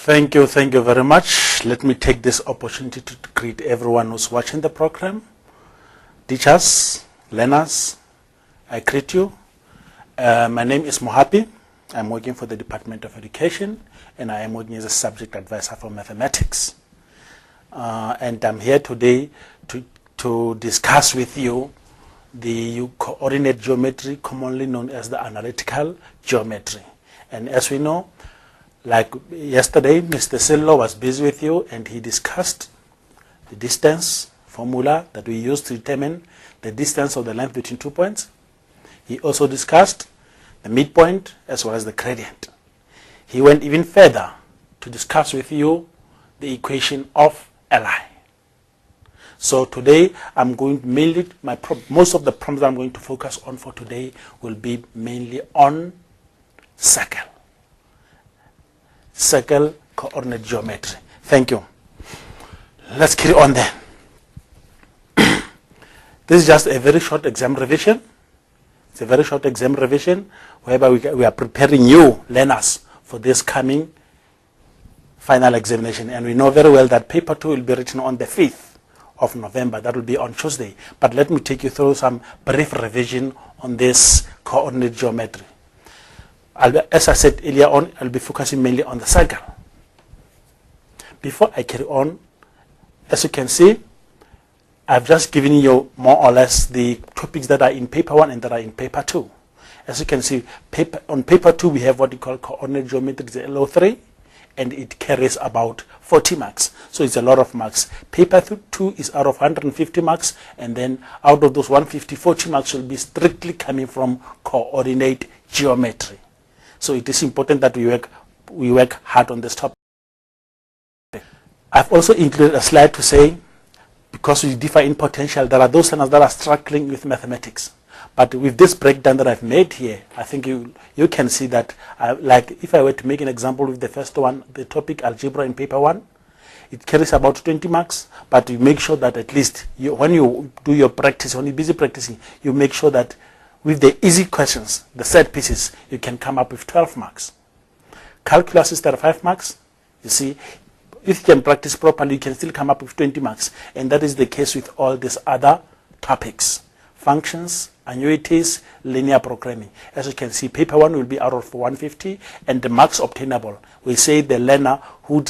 Thank you very much. Let me take this opportunity to greet everyone who's watching the program. Teachers, learners, I greet you. My name is Mohapi. I'm working for the Department of Education, and I am working as a subject advisor for mathematics. And I'm here today to discuss with you the coordinate geometry, commonly known as the analytical geometry. And as we know, like yesterday, Mr. Sillo was busy with you, and he discussed the distance formula that we use to determine the distance of the length between 2 points. He also discussed the midpoint as well as the gradient. He went even further to discuss with you the equation of Li. So today, I'm going to mainly, most of the problems I'm going to focus on for today will be mainly on circle coordinate geometry. Thank you. Let's carry on then. This is just a very short exam revision. It's a very short exam revision whereby we are preparing you learners for this coming final examination. And we know very well that paper 2 will be written on the 5th of November. That will be on Tuesday. But let me take you through some brief revision on this coordinate geometry. As I said earlier on, I'll be focusing mainly on the circle. Before I carry on, as you can see, I've just given you more or less the topics that are in paper 1 and that are in paper 2. As you can see, on paper 2 we have what we call coordinate geometry, the LO3, and it carries about 40 marks. So it's a lot of marks. Paper 2 is out of 150 marks, and then out of those 150, 40 marks will be strictly coming from coordinate geometry. So it is important that we work hard on this topic. I've also included a slide to say, because we differ in potential, there are those learners that are struggling with mathematics. But with this breakdown that I've made here, I think you can see that, like if I were to make an example with the first one, the topic algebra in paper 1, it carries about 20 marks, but you make sure that at least when you do your practice, when you're busy practicing, you make sure that with the easy questions, the set pieces, you can come up with 12 marks. Calculus is 35 marks. You see, if you can practice properly, you can still come up with 20 marks. And that is the case with all these other topics. Functions, annuities, linear programming. As you can see, paper 1 will be out of 150, and the marks obtainable. We say the learner who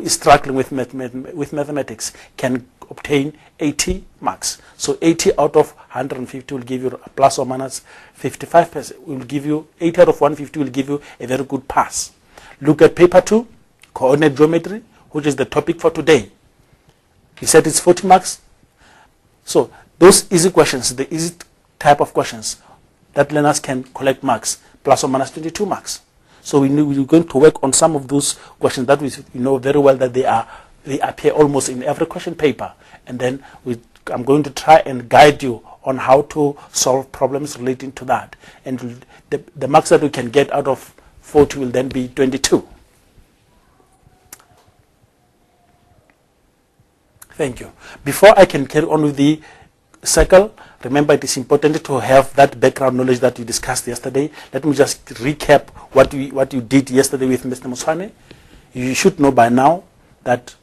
is struggling with mathematics can obtain 80 marks. So 80 out of 150 will give you a plus or minus 55%. Will give you 80 out of 150 will give you a very good pass. Look at paper 2, coordinate geometry, which is the topic for today. You said it's 40 marks. So those easy questions, the easy type of questions, that learners can collect marks, plus or minus 22 marks. So we're going to work on some of those questions that we know very well that they appear almost in every question paper. And then I'm going to try and guide you on how to solve problems relating to that. And the marks that we can get out of 40 will then be 22. Thank you. Before I can carry on with the circle, remember it is important to have that background knowledge that we discussed yesterday. Let me just recap what you did yesterday with Mr. Muswane. You should know by now that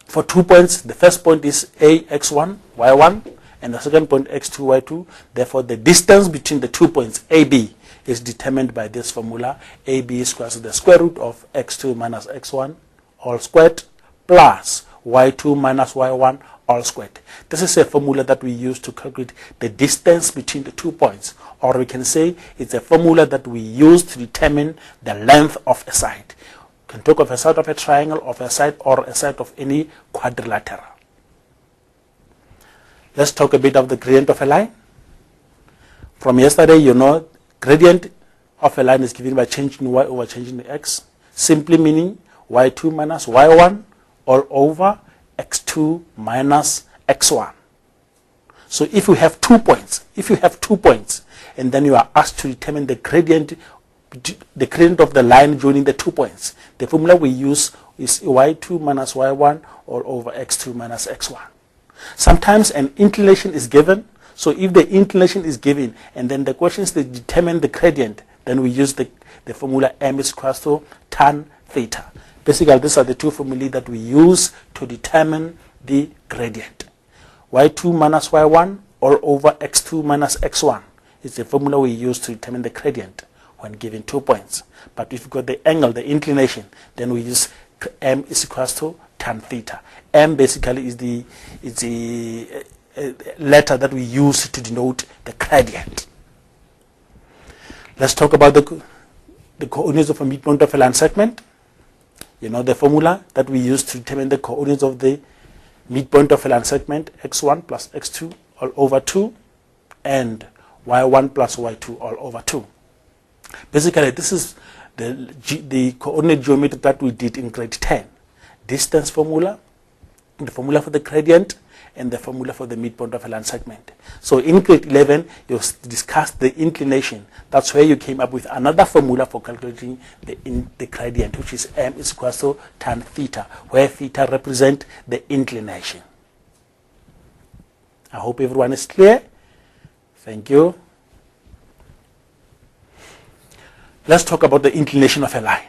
for 2 points, the first point is A, x1, y1, and the second point x2, y2. Therefore, the distance between the 2 points, AB, is determined by this formula. AB is equal to the square root of x2 minus x1 all squared plus y2 minus y1 all squared. This is a formula that we use to calculate the distance between the 2 points. Or we can say it's a formula that we use to determine the length of a side. You can talk of a side of a triangle, of a side, or a side of any quadrilateral. Let's talk a bit of the gradient of a line. From yesterday, you know, gradient of a line is given by changing y over changing the x, simply meaning y2 minus y1 all over x2 minus x1. So if you have 2 points, and then you are asked to determine the gradient of the line joining the 2 points, the formula we use is y2 minus y1 all over x2 minus x1. Sometimes an inclination is given. So if the inclination is given, and then the questions that determine the gradient, then we use the formula m is equal to tan theta. basically these are the two formulae that we use to determine the gradient. y2 minus y1 all over x2 minus x1 is the formula we use to determine the gradient when given 2 points. But if you've got the angle, the inclination, then we use m is equals to tan theta. M basically is the letter that we use to denote the gradient. Let's talk about the coordinates of a midpoint of a line segment. You know the formula that we use to determine the coordinates of the midpoint of a line segment, x1 plus x2 all over 2 and y1 plus y2 all over 2. Basically, this is the coordinate geometry that we did in grade 10. Distance formula, the formula for the gradient, and the formula for the midpoint of a line segment. So in grade 11, you discussed the inclination. That's where you came up with another formula for calculating the gradient, which is m is equal to tan theta, where theta represents the inclination. I hope everyone is clear. Thank you. Let's talk about the inclination of a line.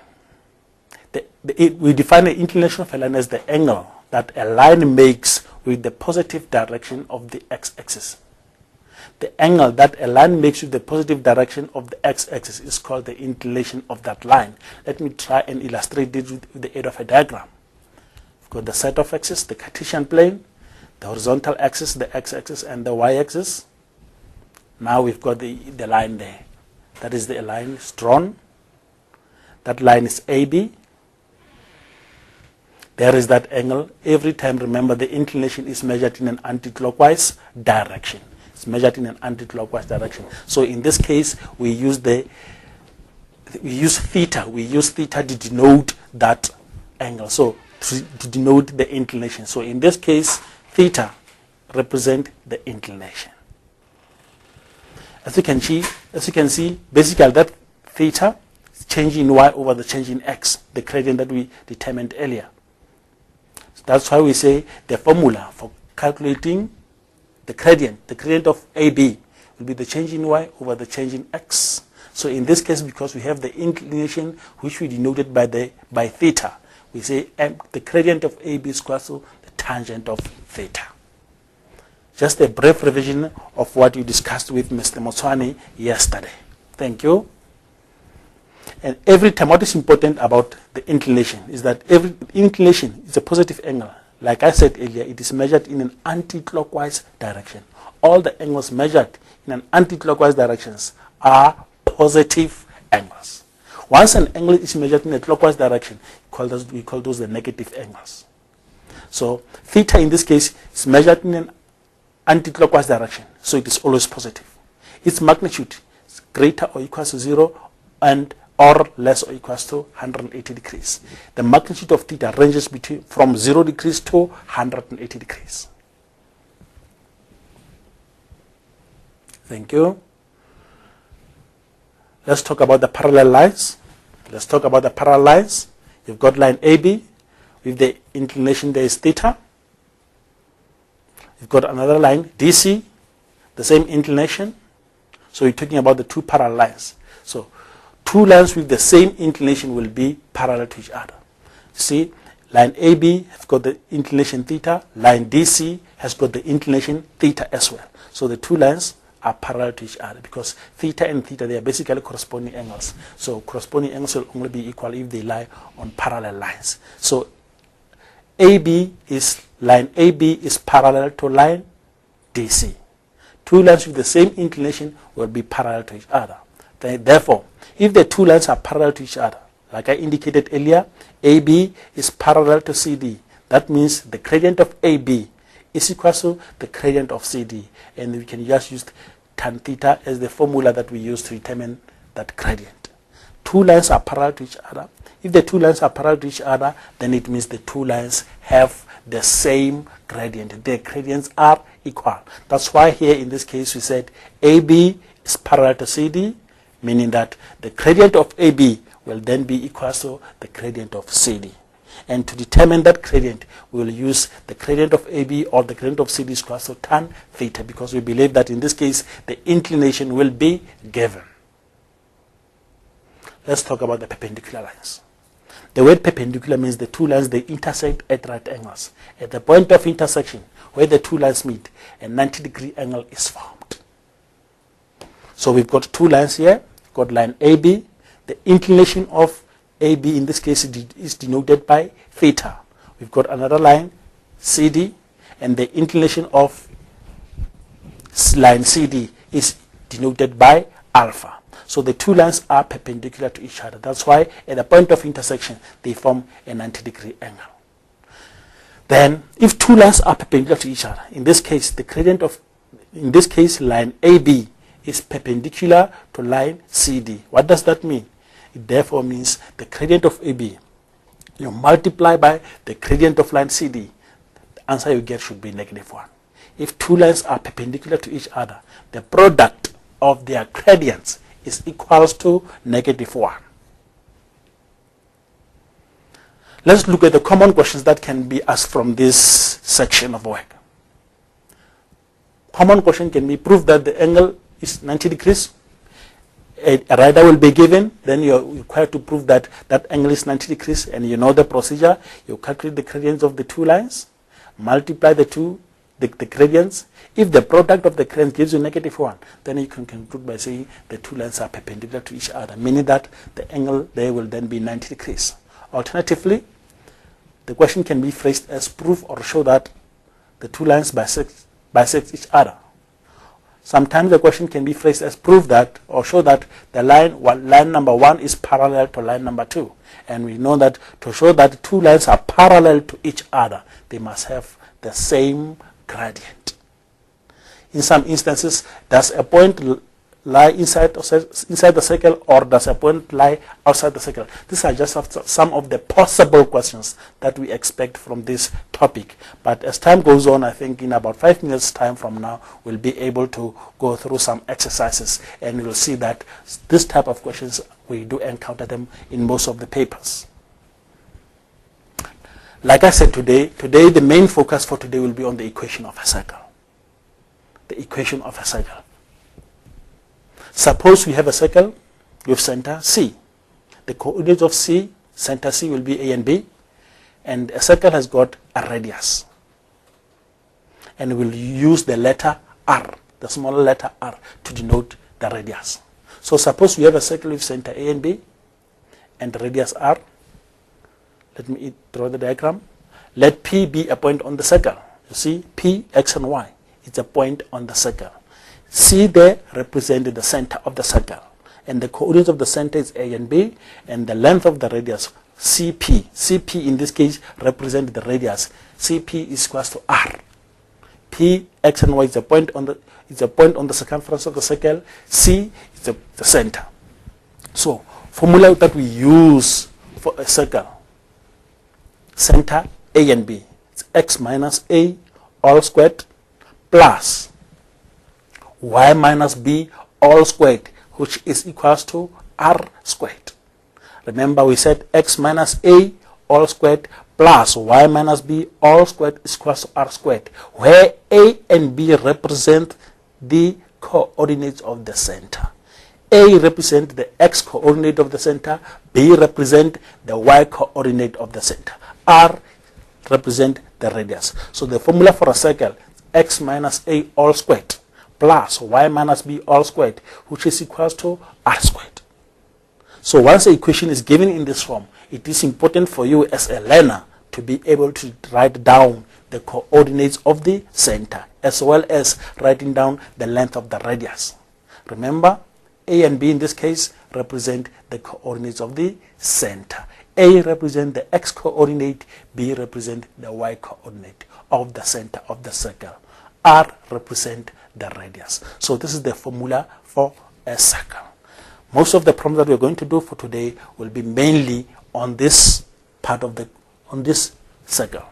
We define the inclination of a line as the angle that a line makes with the positive direction of the x-axis. The angle that a line makes with the positive direction of the x-axis is called the inclination of that line. Let me try and illustrate it with the aid of a diagram. We've got the set of axes, the Cartesian plane, the horizontal axis, the x-axis, and the y-axis. Now we've got the line there. That is the line is drawn. That line is AB. There is that angle. Every time, remember, the inclination is measured in an anti-clockwise direction. It's measured in an anti-clockwise direction. So in this case, we use theta. We use theta to denote that angle. So to denote the inclination. So in this case, theta represents the inclination. As you can see, basically that theta is changing in y over the change in x, the gradient that we determined earlier. So that's why we say the formula for calculating the gradient of AB will be the change in y over the change in x. So in this case, because we have the inclination which we denoted by theta, we say the gradient of AB is equal to the tangent of theta. Just a brief revision of what you discussed with Mr. Motswani yesterday. Thank you. And every time, what is important about the inclination is that every inclination is a positive angle. Like I said earlier, it is measured in an anti-clockwise direction. All the angles measured in an anti-clockwise directions are positive angles. Once an angle is measured in a clockwise direction, we call those the negative angles. So theta in this case is measured in an anti-clockwise direction, so it is always positive. Its magnitude is greater or equals to 0 and or less or equals to 180 degrees. The magnitude of theta ranges from 0 degrees to 180 degrees. Thank you. Let's talk about the parallel lines. You've got line AB with the inclination there is theta. You've got another line, DC, the same inclination. So you're talking about the two parallel lines. So two lines with the same inclination will be parallel to each other. See, line AB has got the inclination theta. Line DC has got the inclination theta as well. So the two lines are parallel to each other because theta and theta, they are basically corresponding angles. So corresponding angles will only be equal if they lie on parallel lines. So line AB is parallel to line DC. Two lines with the same inclination will be parallel to each other. Therefore, if the two lines are parallel to each other, like I indicated earlier, AB is parallel to CD. That means the gradient of AB is equal to the gradient of CD. And we can just use tan theta as the formula that we use to determine that gradient. Two lines are parallel to each other. If the two lines are parallel to each other, then it means the two lines have the same gradient. Their gradients are equal. That's why here in this case we said AB is parallel to CD, meaning that the gradient of AB will then be equal to the gradient of CD. And to determine that gradient, we will use the gradient of AB or the gradient of CD is equal to tan theta, because we believe that in this case the inclination will be given. Let's talk about the perpendicular lines. The word perpendicular means the two lines, they intersect at right angles. At the point of intersection, where the two lines meet, a 90-degree angle is formed. So we've got two lines here. We've got line AB. The inclination of AB in this case is denoted by theta. We've got another line, CD, and the inclination of line CD is denoted by alpha. So the two lines are perpendicular to each other. That's why at the point of intersection, they form a 90-degree angle. Then, if two lines are perpendicular to each other, in this case, line AB is perpendicular to line CD. What does that mean? It therefore means the gradient of AB, you multiply by the gradient of line CD, the answer you get should be -1. If two lines are perpendicular to each other, the product of their gradients is equals to -1. Let's look at the common questions that can be asked from this section of work. Common question can be prove that the angle is 90 degrees. A radar will be given, then you're required to prove that that angle is 90 degrees, and you know the procedure. You calculate the gradients of the two lines, multiply the gradients. If the product of the gradients gives you -1, then you can conclude by saying the two lines are perpendicular to each other, meaning that the angle there will then be 90 degrees. Alternatively, the question can be phrased as prove or show that the two lines bisect each other. Sometimes the question can be phrased as prove that or show that the line number 1 is parallel to line number 2. And we know that to show that two lines are parallel to each other, they must have the same gradient. In some instances, does a point lie inside the circle, or does a point lie outside the circle? These are just some of the possible questions that we expect from this topic. But as time goes on, I think in about 5 minutes time from now, we'll be able to go through some exercises, and we'll see that this type of questions, we do encounter them in most of the papers. Like I said, today the main focus for today will be on the equation of a circle. The equation of a circle. Suppose we have a circle with center C. The coordinates of C, center C, will be A and B, and a circle has got a radius. And we'll use the letter R, the smaller letter R, to denote the radius. So suppose we have a circle with center A and B and the radius R. Let me draw the diagram. Let P be a point on the circle. You see, P, X, and Y. It's a point on the circle. C there represented the center of the circle, and the coordinates of the center is A and B, and the length of the radius CP. CP in this case represents the radius. CP is equal to R. P, X, and Y is a point on the circumference of the circle. C is the center. So formula that we use for a circle: center A and B. It's X minus A all squared plus Y minus B all squared, which is equals to R squared. Remember, we said X minus A all squared plus Y minus B all squared is equals to R squared, where A and B represent the coordinates of the center. A represent the X coordinate of the center, B represent the Y coordinate of the center, R represent the radius. So the formula for a circle: X minus A all squared plus Y minus B all squared, which is equals to R squared. So once the equation is given in this form, it is important for you as a learner to be able to write down the coordinates of the center, as well as writing down the length of the radius. Remember, A and B in this case represent the coordinates of the center. A represent the X coordinate, B represent the Y coordinate of the center of the circle. R represent the radius. So this is the formula for a circle. Most of the problems that we're going to do for today will be mainly on this part of on this circle.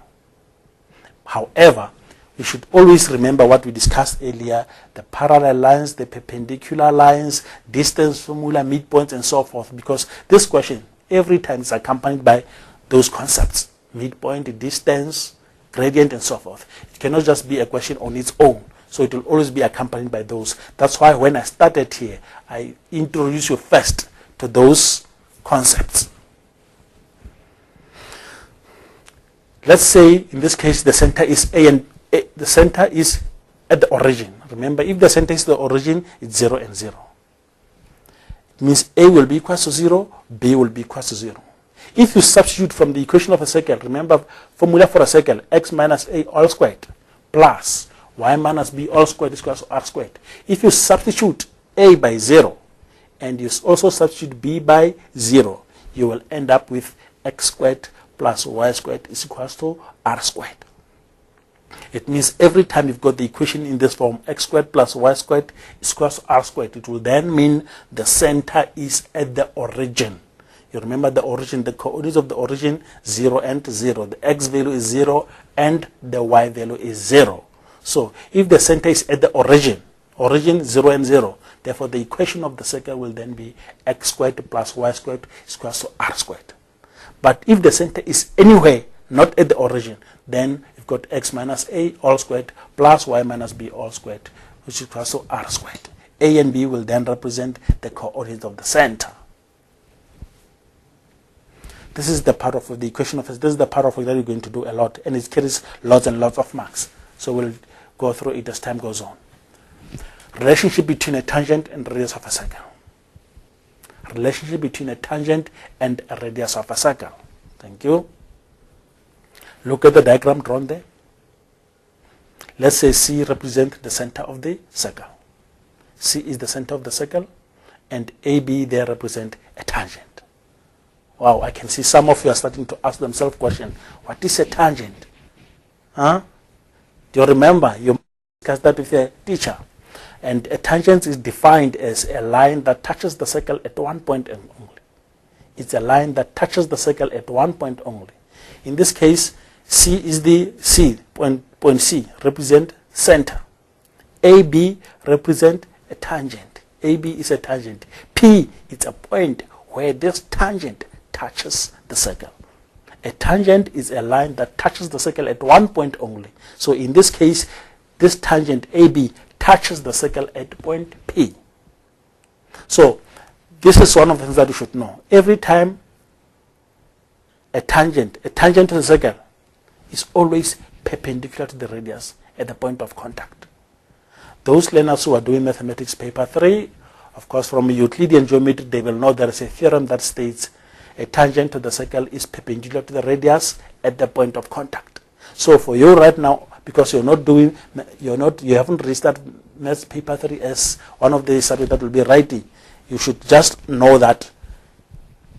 However, we should always remember what we discussed earlier: the parallel lines, the perpendicular lines, distance formula, midpoints, and so forth, because this question every time is accompanied by those concepts: midpoint, distance, gradient, and so forth. It cannot just be a question on its own. So it will always be accompanied by those. That's why when I started here, I introduced you first to those concepts. let's say in this case the center is the center is at the origin. Remember, if the center is the origin, it's 0 and 0. It means A will be equal to 0, B will be equal to 0. If you substitute from the equation of a circle, remember formula for a circle, x minus a all squared plus y minus b all squared is equal to r squared. If you substitute a by 0 and you also substitute b by 0, you will end up with x squared plus y squared is equal to r squared. It means every time you've got the equation in this form, x squared plus y squared is equal to r squared, it will then mean the center is at the origin. You remember the origin, the coordinates of the origin, 0 and 0. The x value is 0 and the y value is 0. So if the center is at the origin 0 and 0, therefore the equation of the circle will then be x squared plus y squared is equal to r squared. But if the center is anywhere not at the origin, then you've got x minus a all squared plus y minus b all squared, which is equal to r squared. A and b will then represent the coordinates of the center. This is the part of the equation of this is the part of it that we're going to do a lot, and it carries lots and lots of marks. So we'll go through it as time goes on. Relationship between a tangent and radius of a circle. Relationship between a tangent and a radius of a circle. Thank you. Look at the diagram drawn there. Let's say C represents the center of the circle. C is the center of the circle, and AB there represent a tangent. Wow, I can see some of you are starting to ask themselves question, what is a tangent? Huh? Do you remember? You discussed that with a teacher. And a tangent is defined as a line that touches the circle at one point only. It's a line that touches the circle at one point only. In this case, C is the point C represent center. AB represent a tangent. AB is a tangent. P is a point where this tangent touches the circle. A tangent is a line that touches the circle at one point only. So in this case, this tangent AB touches the circle at point P. So this is one of the things that you should know. Every time a tangent to the circle is always perpendicular to the radius at the point of contact. Those learners who are doing mathematics paper 3, of course from Euclidean geometry, they will know there is a theorem that states a tangent to the circle is perpendicular to the radius at the point of contact. So for you right now, because you haven't restarted maths paper 3 as one of the subjects that will be writing, you should just know that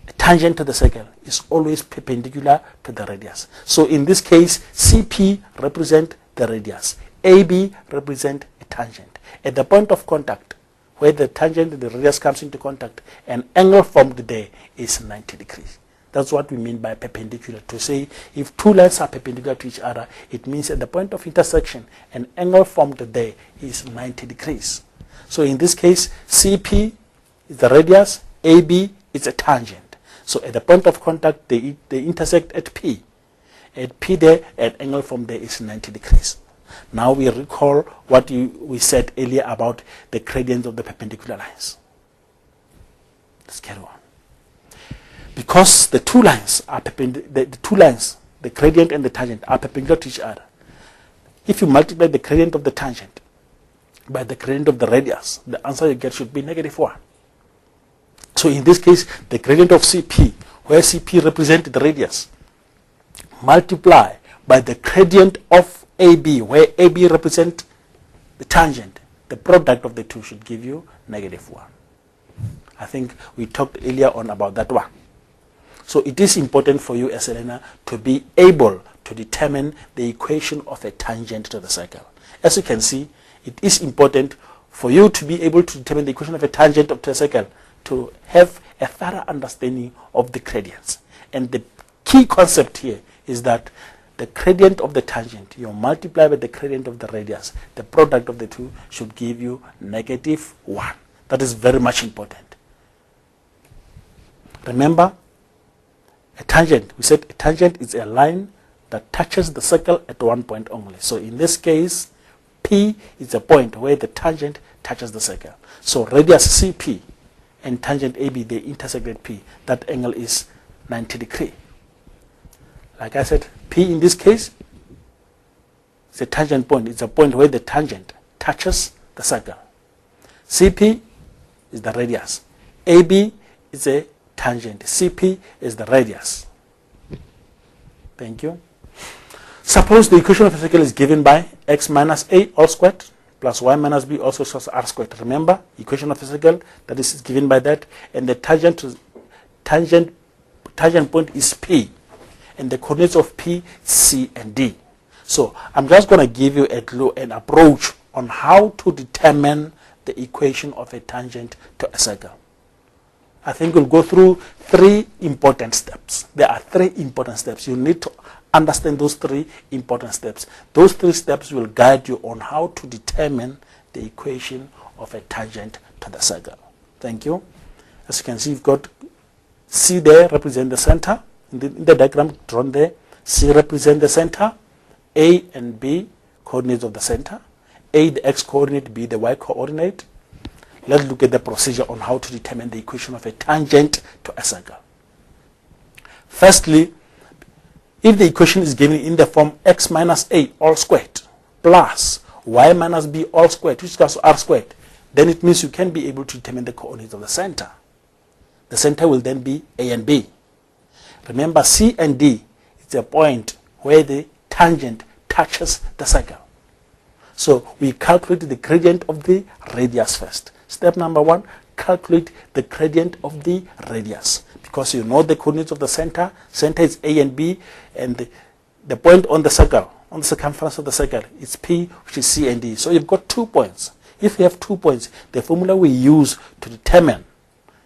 a tangent to the circle is always perpendicular to the radius. So in this case, CP represent the radius, AB represent a tangent. At the point of contact, where the tangent and the radius comes into contact, an angle formed there is 90 degrees. That's what we mean by perpendicular. To say if two lines are perpendicular to each other, it means at the point of intersection, an angle formed there is 90 degrees. So in this case, CP is the radius, AB is a tangent. So at the point of contact, they intersect at P. At P there, an angle formed there is 90 degrees. Now we recall what we said earlier about the gradients of the perpendicular lines. Let's carry on. Because the two lines are the gradient and the tangent, are perpendicular to each other. If you multiply the gradient of the tangent by the gradient of the radius, the answer you get should be -1. So in this case, the gradient of CP, where CP represents the radius, multiply by the gradient of AB, where AB represents the tangent, the product of the two should give you -1. I think we talked earlier on about that one. So it is important for you as a learner to be able to determine the equation of a tangent to the circle. As you can see, it is important for you to be able to determine the equation of a tangent to a circle to have a thorough understanding of the gradients. And the key concept here is that the gradient of the tangent, you multiply by the gradient of the radius, the product of the two should give you -1. That is very much important. Remember, a tangent, we said a tangent is a line that touches the circle at one point only. So in this case, P is a point where the tangent touches the circle. So radius CP and tangent AB, they intersect at P. That angle is 90 degrees. Like I said, P in this case is a tangent point. It's a point where the tangent touches the circle. CP is the radius. AB is a tangent. CP is the radius. Thank you. Suppose the equation of a circle is given by x minus a all squared plus y minus b also equals r squared. Remember, equation of a circle that is given by that, and the tangent point is P, and the coordinates of P, C, and D. So I'm just going to give you an approach on how to determine the equation of a tangent to a circle. I think we'll go through 3 important steps. There are 3 important steps. You need to understand those 3 important steps. Those 3 steps will guide you on how to determine the equation of a tangent to the circle. Thank you. As you can see, you've got C there represent the center. In the diagram drawn there, C represent the center, A and B coordinates of the center, A the x coordinate, B the y coordinate. Let's look at the procedure on how to determine the equation of a tangent to a circle. Firstly, if the equation is given in the form x minus a all squared plus y minus b all squared, which is equal to r squared, then it means you can be able to determine the coordinates of the center. The center will then be A and B. Remember, C and D is a point where the tangent touches the circle. So we calculate the gradient of the radius first. Step number 1, calculate the gradient of the radius. Because you know the coordinates of the center. Center is A and B, and the point on the circle, on the circumference of the circle, is P, which is C and D. So you've got 2 points. If you have 2 points, the formula we use to determine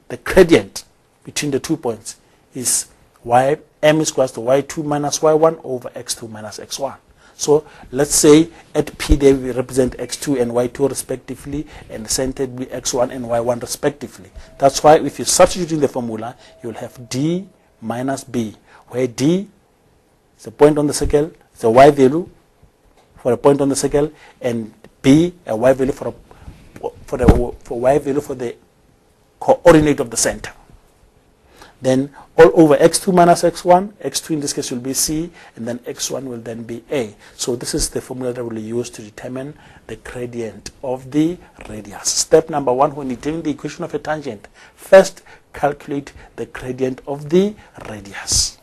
the gradient between the 2 points is m is equal to y2 minus y1 over x2 minus x1. So let's say at P there we represent x2 and y2 respectively, and center will be x1 and y1 respectively. That's why if you substitute in the formula, you'll have D minus B, where D is a point on the circle, it's a y value for a point on the circle, and B a y value for y value for the coordinate of the center. Then all over x2 minus x1, x2 in this case will be C, and then x1 will then be A. So this is the formula that we'll use to determine the gradient of the radius. Step number 1, when determining the equation of a tangent, first calculate the gradient of the radius.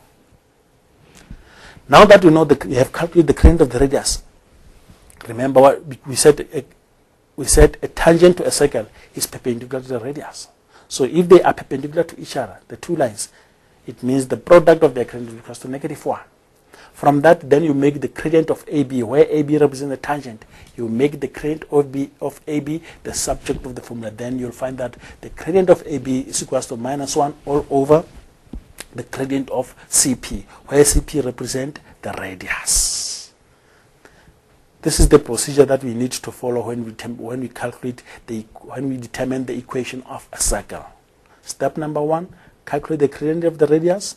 Now that we know we have calculated the gradient of the radius, remember what we said a tangent to a circle is perpendicular to the radius. So if they are perpendicular to each other, the 2 lines, it means the product of their gradient is equal to -1. From that, then you make the gradient of AB, where AB represents the tangent. You make the gradient of AB the subject of the formula. Then you'll find that the gradient of AB is equal to -1 all over the gradient of CP, where CP represents the radius. This is the procedure that we need to follow when we determine the equation of a circle. Step number 1, calculate the gradient of the radius.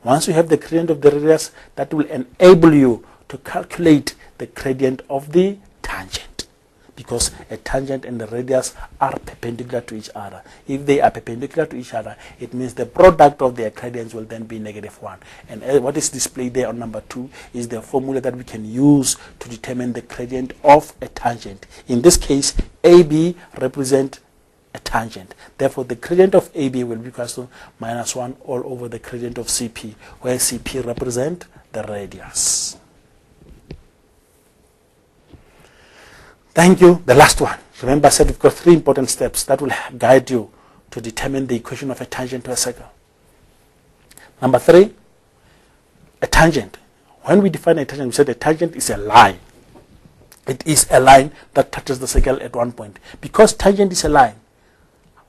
Once you have the gradient of the radius, that will enable you to calculate the gradient of the tangent, because a tangent and the radius are perpendicular to each other. If they are perpendicular to each other, it means the product of their gradients will then be -1. And what is displayed there on number 2 is the formula that we can use to determine the gradient of a tangent. In this case, AB represents a tangent. Therefore, the gradient of AB will be equal to -1 all over the gradient of CP, where CP represents the radius. Thank you. The last one. Remember I said we've got 3 important steps that will guide you to determine the equation of a tangent to a circle. Number 3, a tangent. When we define a tangent, we said a tangent is a line. It is a line that touches the circle at one point. Because tangent is a line,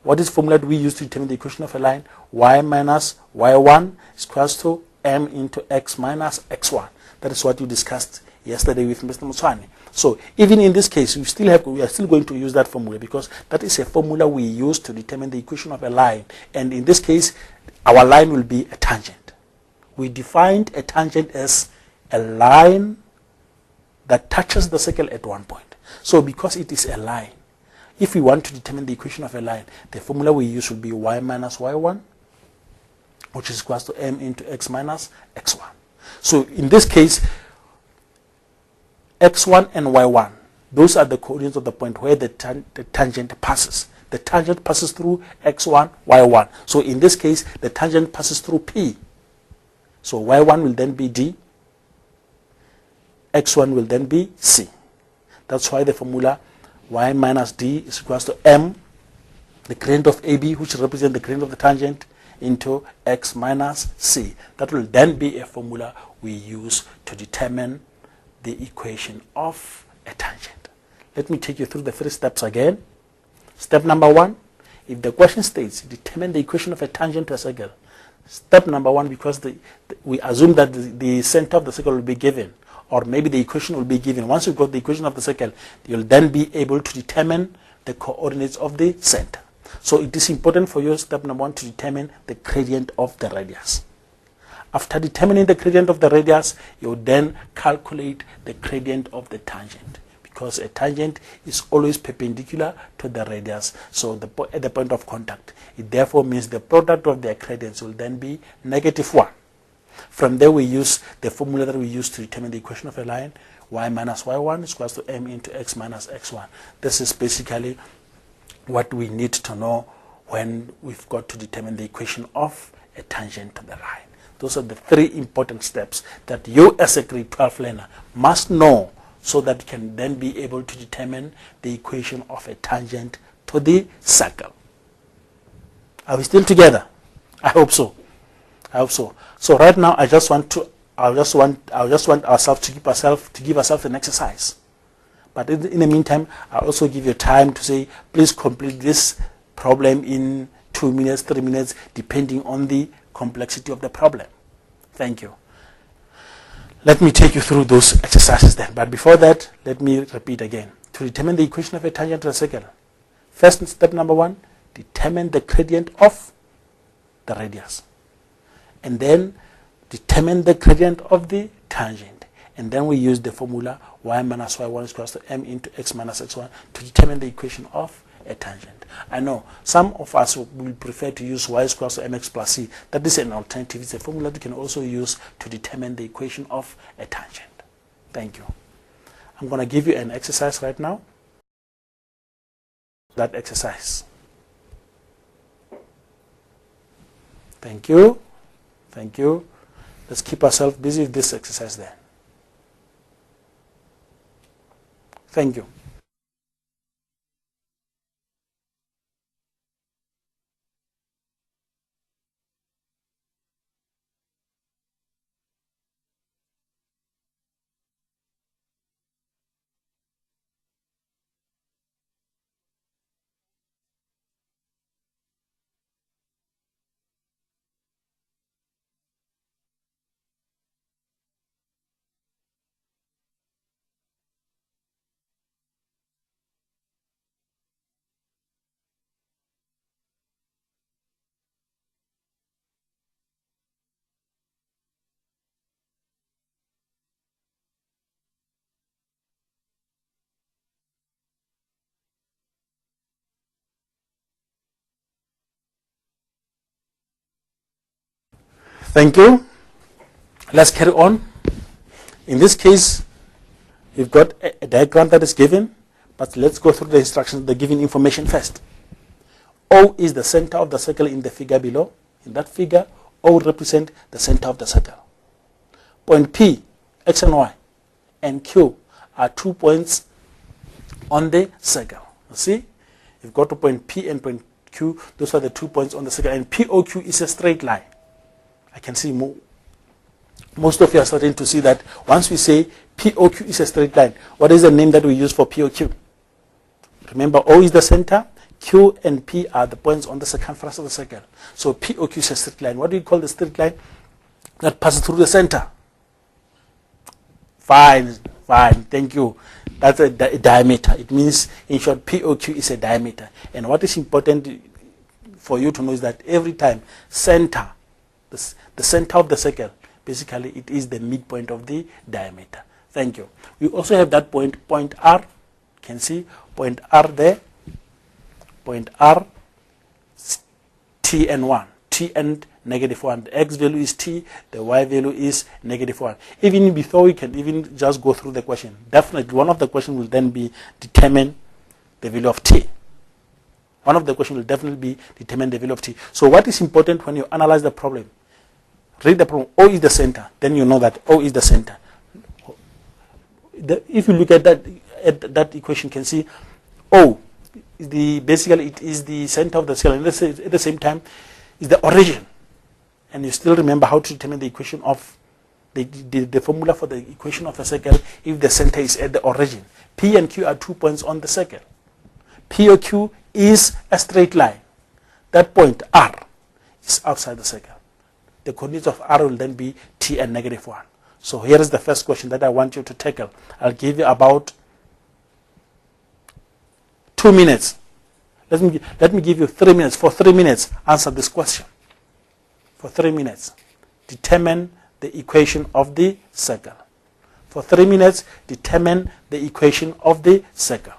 what is the formula do we use to determine the equation of a line? Y minus y1 is equal to m into x minus x1. That is what you discussed yesterday with Mr. Muswani. So even in this case, we are still going to use that formula, because that is a formula we use to determine the equation of a line. And in this case, our line will be a tangent. We defined a tangent as a line that touches the circle at one point. So because it is a line, if we want to determine the equation of a line, the formula we use will be y minus y1, which is equal to m into x minus x1. So in this case, x1 and y1, those are the coordinates of the point where the tangent passes. The tangent passes through x1, y1. So in this case, the tangent passes through P. So y1 will then be D, x1 will then be C. That's why the formula y minus D is equals to M, the gradient of AB, which represents the gradient of the tangent, into x minus C. That will then be a formula we use to determine the equation of a tangent. Let me take you through the 3 steps again. Step number 1, if the question states determine the equation of a tangent to a circle. Step number 1, because we assume that the center of the circle will be given, or maybe the equation will be given. Once you've got the equation of the circle, you'll then be able to determine the coordinates of the center. So it is important for you, step number 1, to determine the gradient of the radius. After determining the gradient of the radius, you then calculate the gradient of the tangent, because a tangent is always perpendicular to the radius. So at the point of contact, it therefore means the product of their gradients will then be -1. From there, we use the formula that we use to determine the equation of a line. Y minus y1 is equals to m into x minus x1. This is basically what we need to know when we've got to determine the equation of a tangent to the line. Those are the 3 important steps that you as a grade 12 learner must know, so that you can then be able to determine the equation of a tangent to the circle. Are we still together? I hope so. I hope so. So right now, I just want ourselves to give ourselves an exercise. But in the meantime, I'll also give you time to say, please complete this problem in 2 minutes, 3 minutes, depending on the complexity of the problem. Thank you. Let me take you through those exercises then. But before that, let me repeat again. To determine the equation of a tangent to a circle, first step number 1, determine the gradient of the radius. And then determine the gradient of the tangent. And then we use the formula y minus y1 is equals to m into x minus x1 to determine the equation of a tangent. I know some of us will prefer to use y is equals to mx plus c. That is an alternative. It's a formula that you can also use to determine the equation of a tangent. Thank you. I'm going to give you an exercise right now. That exercise. Thank you. Thank you. Let's keep ourselves busy with this exercise then. Thank you. Thank you. Let's carry on. In this case, we've got a diagram that is given, but let's go through the instructions, the given information first. O is the center of the circle in the figure below. In that figure, O represents the center of the circle. Point P, X and Y, and Q are 2 points on the circle. You see, you've got to point P and point Q. Those are the 2 points on the circle, and POQ is a straight line. I can see most of you are starting to see that once we say POQ is a straight line, what is the name that we use for POQ? Remember, O is the center, Q and P are the points on the circumference of the circle. So POQ is a straight line. What do you call the straight line that passes through the center? Fine, thank you. That's a diameter. It means, in short, POQ is a diameter. And what is important for you to know is that every time center, the center of the circle, basically it is the midpoint of the diameter. Thank you. We also have that point R. You can see point R there. Point R, T and 1. t and -1. The x value is t, the y value is -1. Even before we can even just go through the question, definitely one of the questions will then be determine the value of t. One of the questions will definitely be determine the value of t. So what is important when you analyze the problem? Read the problem. O is the center. Then you know that O is the center. If you look at that equation, you can see O, basically it is the center of the circle, and at the same time is the origin. And you still remember how to determine the equation of the formula for the equation of a circle if the center is at the origin. P and Q are 2 points on the circle. P or Q is a straight line. That point R is outside the circle. The coordinates of R will then be t and -1. So here is the first question that I want you to tackle. I'll give you about 2 minutes. Let me give you 3 minutes. For 3 minutes, answer this question. For 3 minutes, determine the equation of the circle. For 3 minutes, determine the equation of the circle.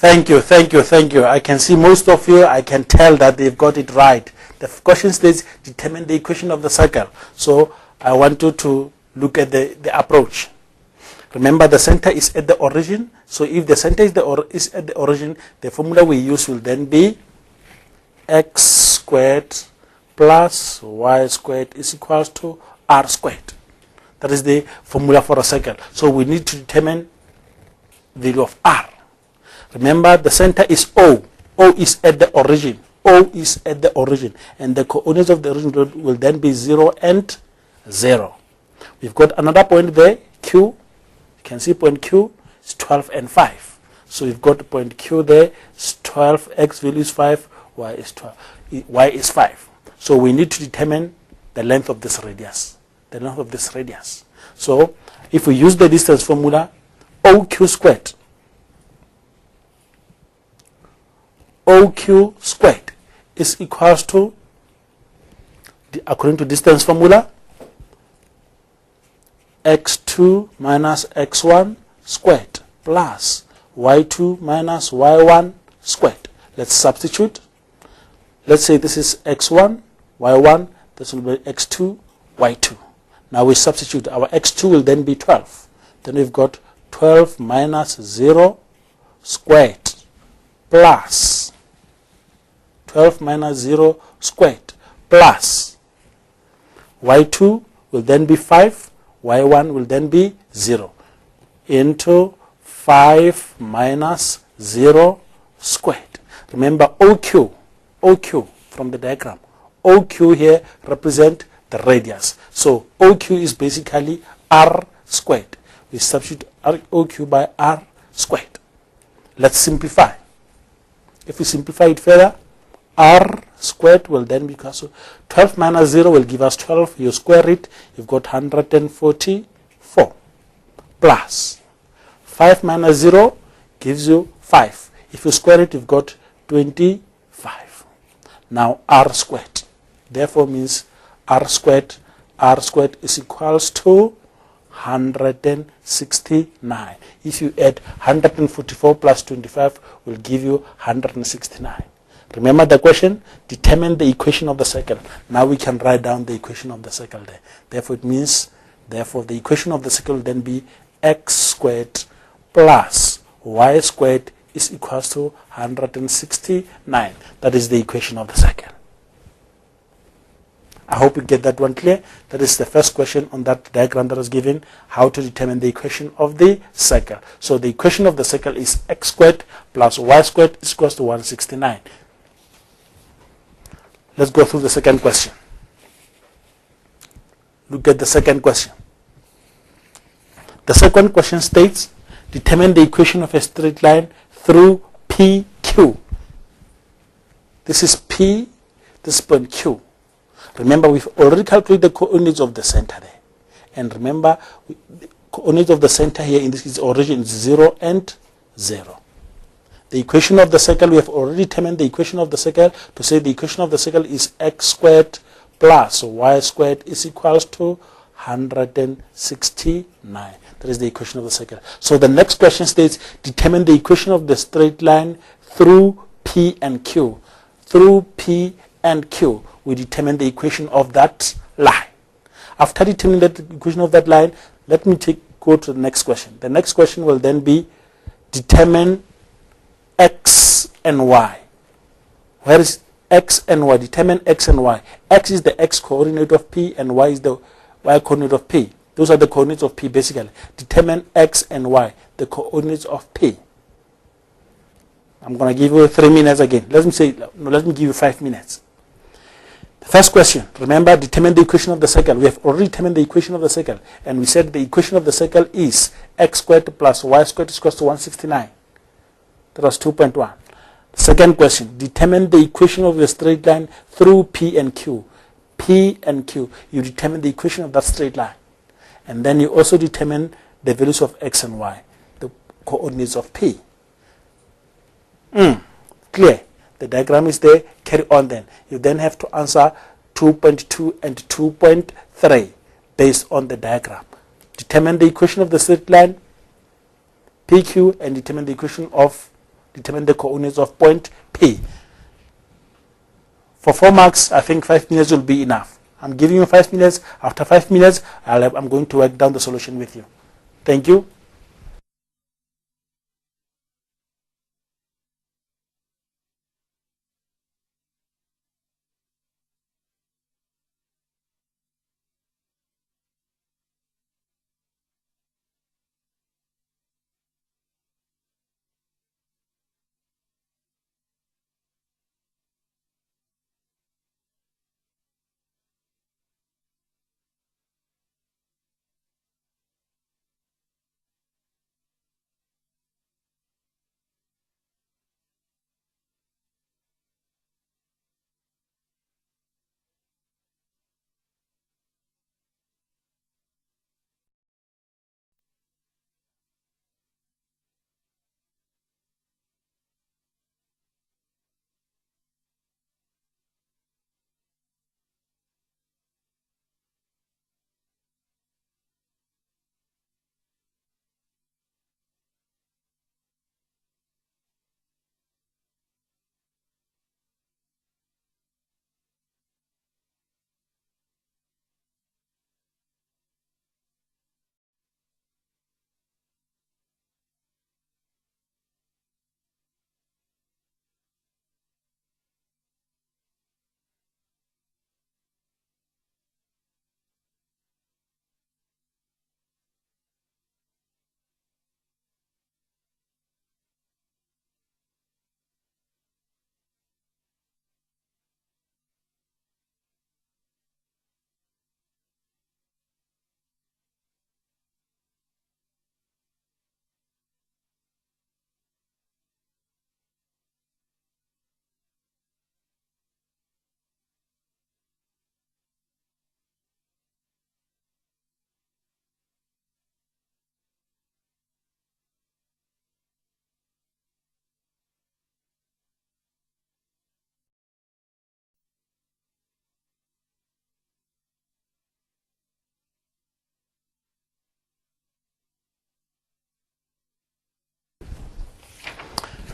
Thank you. I can see most of you, I can tell that they've got it right. The question states determine the equation of the circle. So I want you to look at the approach. Remember, the center is at the origin. So if the center is at the origin, the formula we use will then be x squared plus y squared is equals to r squared. That is the formula for a circle. So we need to determine the value of r. Remember, the center is O. O is at the origin. O is at the origin. And the coordinates of the origin will then be 0 and 0. We've got another point there, Q. You can see point Q is 12 and 5. So we've got point Q there, it's 12, x value is 5, y is 12, y is 5. So we need to determine the length of this radius. The length of this radius. So if we use the distance formula, OQ squared. OQ squared is equals to, according to distance formula, x2 minus x1 squared plus y2 minus y1 squared. Let's substitute. Let's say this is x1, y1, this will be x2, y2. Now we substitute. Our x2 will then be 12. Then we've got 12 minus 0 squared plus 12 minus 0 squared plus y2 will then be 5, y1 will then be 0 into 5 minus 0 squared. Remember OQ from the diagram. OQ here represent the radius. So OQ is basically r squared. We substitute OQ by r squared. Let's simplify. If we simplify it further, r squared will then be equal to 12 minus 0 will give us 12. You square it, you've got 144 plus 5 minus 0 gives you 5. If you square it, you've got 25. Now r squared. Therefore means r squared is equals to 169. If you add 144 plus 25 will give you 169. Remember the question? Determine the equation of the circle. Now we can write down the equation of the circle there. Therefore it means, the equation of the circle will then be x squared plus y squared is equals to 169. That is the equation of the circle. I hope you get that one clear. That is the first question on that diagram that was given, how to determine the equation of the circle. So the equation of the circle is x squared plus y squared is equals to 169. Let's go through the second question. Look at the second question. The second question states, determine the equation of a straight line through PQ. This is P, this is point Q. Remember, we've already calculated the coordinates of the center there. And remember, the coordinates of the center here in this origin is 0 and 0. The equation of the circle, we have already determined the equation of the circle to say the equation of the circle is x squared plus y squared is equals to 169. That is the equation of the circle. So the next question states, determine the equation of the straight line through P and Q. Through P and Q, we determine the equation of that line. After determining the equation of that line, let me go to the next question. The next question will then be, determine x and y. Where is x and y? Determine x and y. X is the x coordinate of P and y is the y coordinate of P. Those are the coordinates of P basically. Determine x and y, the coordinates of P. I'm going to give you 3 minutes again. Let me give you 5 minutes. The first question, remember, determine the equation of the circle. We have already determined the equation of the circle, and we said the equation of the circle is x squared plus y squared is equals to 169. That was 2.1. Second question, determine the equation of the straight line through P and Q. P and Q, you determine the equation of that straight line. And then you also determine the values of x and y, the coordinates of P. Clear? The diagram is there. Carry on then. You then have to answer 2.2 and 2.3 based on the diagram. Determine the equation of the straight line, PQ, and determine the coordinates of point P. For 4 marks, I think 5 minutes will be enough. I'm giving you 5 minutes. After 5 minutes, I'm going to work down the solution with you. Thank you.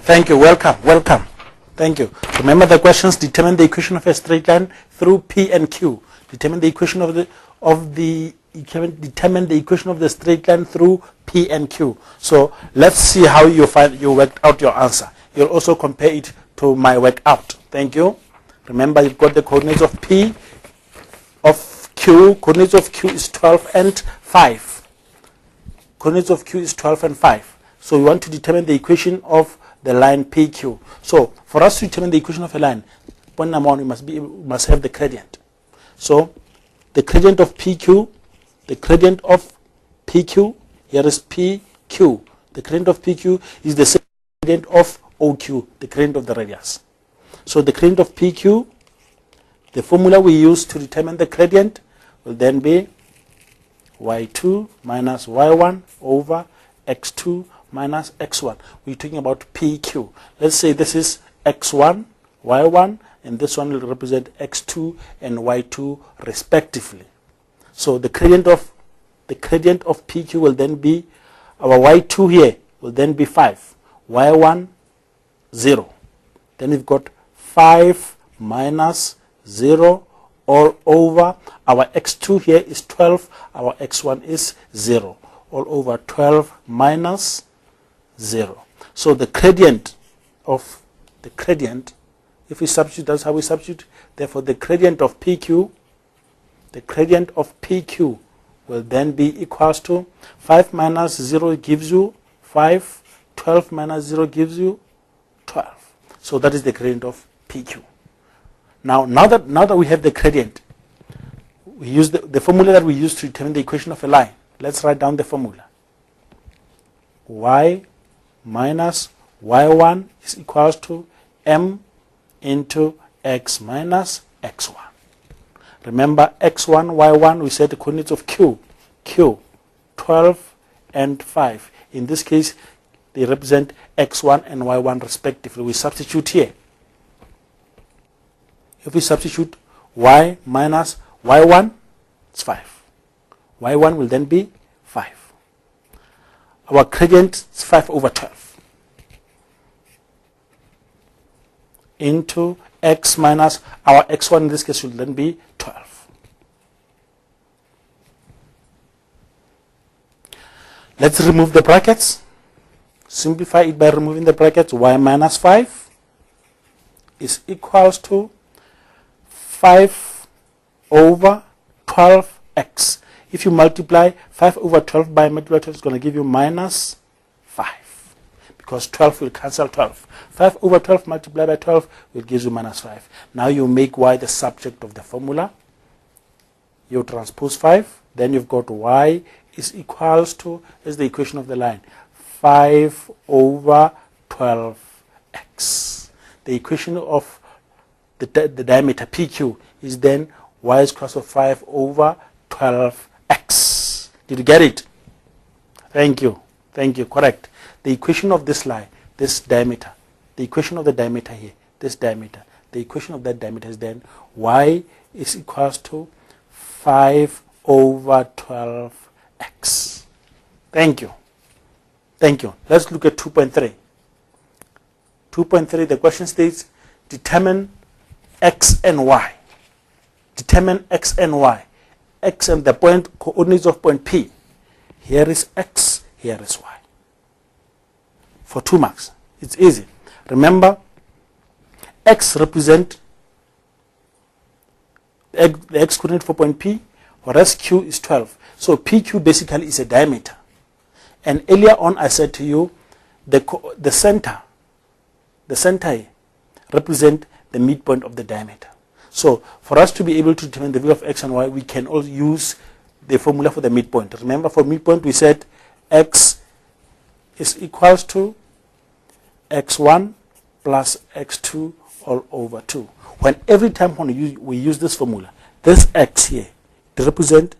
Thank you. Welcome. Welcome. Thank you. Remember the questions: determine the equation of a straight line through P and Q. Determine the equation determine the equation of the straight line through P and Q. So let's see how you worked out your answer. You'll also compare it to my workout. Thank you. Remember, you've got the coordinates of P, of Q. Coordinates of Q is 12 and 5. Coordinates of Q is 12 and 5. So we want to determine the equation of the line PQ. So for us to determine the equation of a line, point number one, we must have the gradient. So the gradient of PQ, the gradient of PQ, here is PQ. The gradient of PQ is the same gradient of OQ, the gradient of the radius. So the gradient of PQ, the formula we use to determine the gradient will then be y2 minus y1 over x2 minus x1. We're talking about PQ. Let's say this is x1, y1, and this one will represent x2 and y2 respectively. So the gradient of PQ will then be, our y2 here will then be 5, y1 0. Then we've got 5 minus 0 all over, our x2 here is 12, our x1 is 0, all over 12 minus 0. So the gradient, if we substitute, that's how we substitute. Therefore, the gradient of PQ will then be equals to 5 minus 0 gives you 5, 12 minus 0 gives you 12. So that is the gradient of PQ. Now that we have the gradient, we use the formula that we use to determine the equation of a line. Let's write down the formula. Y minus y1 is equals to m into x minus x1. Remember, x1, y1, we said the coordinates of Q, 12 and 5. In this case, they represent x1 and y1 respectively. We substitute here. If we substitute y minus y1, it's 5. y1 will then be 5. Our gradient is 5 over 12 into x minus, our x1 in this case will then be 12. Let's remove the brackets. Simplify it by removing the brackets. Y minus 5 is equals to 5 over 12x. If you multiply 5 over 12 by multiply 12, it's going to give you minus 5. Because 12 will cancel 12. 5 over 12 multiplied by 12 will give you minus 5. Now you make y the subject of the formula. You transpose 5. Then you've got y is equals to, is the equation of the line, 5 over 12x. The equation of the diameter PQ is then y is equals to 5 over 12x. Did you get it? Thank you. Thank you. Correct. The equation of this line, this diameter, the equation of the diameter here, this diameter, the equation of that diameter is then y is equals to 5 over 12x. Thank you. Thank you. Let's look at 2.3. 2.3, the question states, determine x and y. Determine x and y. X and the point coordinates of point P. Here is x, here is y. For 2 marks. It's easy. Remember, x represent the x coordinate for point P, whereas q is 12. So PQ basically is a diameter. And earlier on I said to you, the center represent the midpoint of the diameter. So for us to be able to determine the value of x and y, we can also use the formula for the midpoint. Remember, for midpoint we said x is equals to x1 plus x2 all over 2. When every time when we use this formula, this x here to represent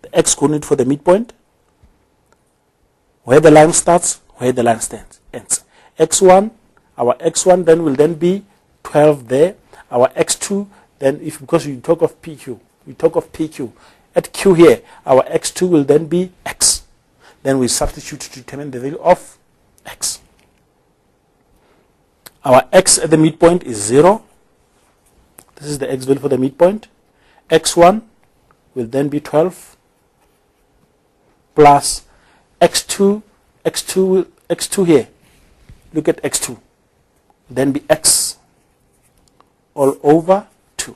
the x coordinate for the midpoint, where the line starts, where the line ends. x1, our x1 then will then be 12 there. Our x2 then, because we talk of PQ, at q here, our x2 will then be x. Then we substitute to determine the value of x. Our x at the midpoint is 0. This is the x value for the midpoint. x1 will then be 12 plus x2 here. Look at x2. Then be x all over 2.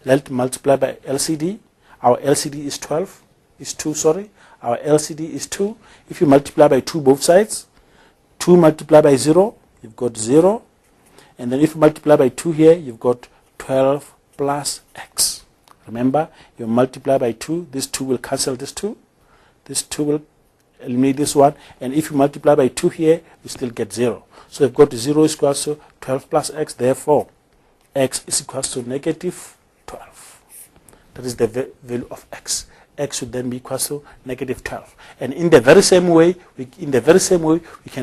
Let's multiply by LCD. Our LCD is 12. Is 2, sorry. Our LCD is 2. If you multiply by 2 both sides, 2 multiplied by 0, you've got 0. And then if you multiply by 2 here, you've got 12 plus x. Remember, you multiply by 2, this 2 will cancel this 2. This 2 will eliminate this 1. And if you multiply by 2 here, you still get 0. So you've got 0 is equal to 12 plus x. Therefore, x is equal to negative 12. That is the value of x. X should then be equal to negative 12. And in the very same way, we can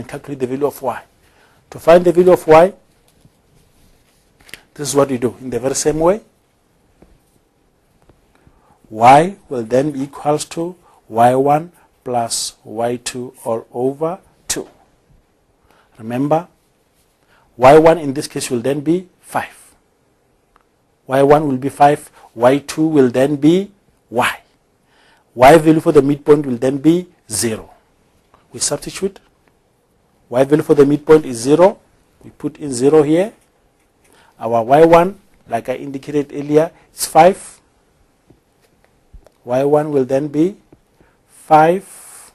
calculate the value of y. To find the value of y, this is what we do. In the very same way, y will then be equal to y1 plus y2 all over 2. Remember, y1 in this case will then be 5. y1 will be 5. y2 will then be y. Y value for the midpoint will then be 0. We substitute. Y value for the midpoint is 0. We put in 0 here. Our y1, like I indicated earlier, is 5. y1 will then be 5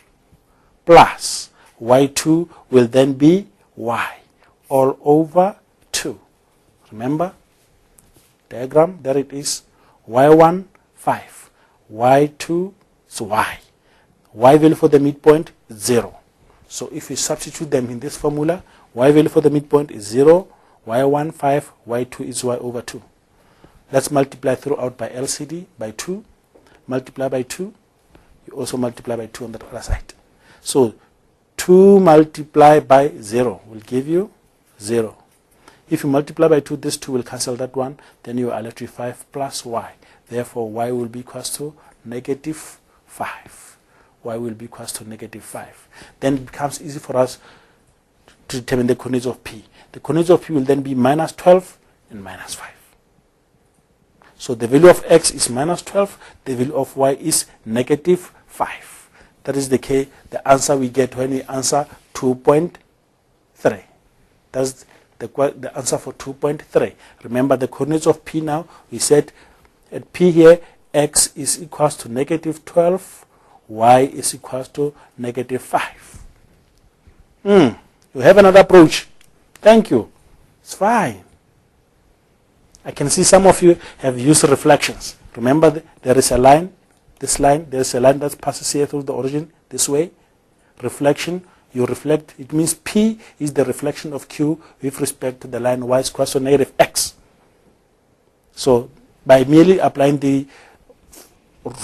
plus y2 will then be y all over 2. Remember? Diagram, there it is. y1, 5. y2 is y. Y value for the midpoint is 0. So if we substitute them in this formula, y value for the midpoint is 0, y1 5, y2 is y over 2. Let's multiply throughout by LCD by 2. Multiply by 2. You also multiply by 2 on the other side. So 2 multiplied by 0 will give you 0. If you multiply by 2, this 2 will cancel that one. Then you are left with 5 plus y. Therefore, y will be equal to negative 5. Y will be equal to negative 5. Then it becomes easy for us to determine the coordinates of P. The coordinates of P will then be minus 12 and minus 5. So the value of x is minus 12. The value of y is negative 5. That is the answer we get when we answer 2.3. That's the answer for 2.3. Remember the coordinates of P now. We said at P here, x is equal to negative 12. Y is equal to negative 5. You have another approach. Thank you. It's fine. I can see some of you have used reflections. Remember, there is a line, this line, there is a line that passes here through the origin, this way. Reflection, you reflect, it means P is the reflection of Q with respect to the line y is equal to negative x. So, by merely applying the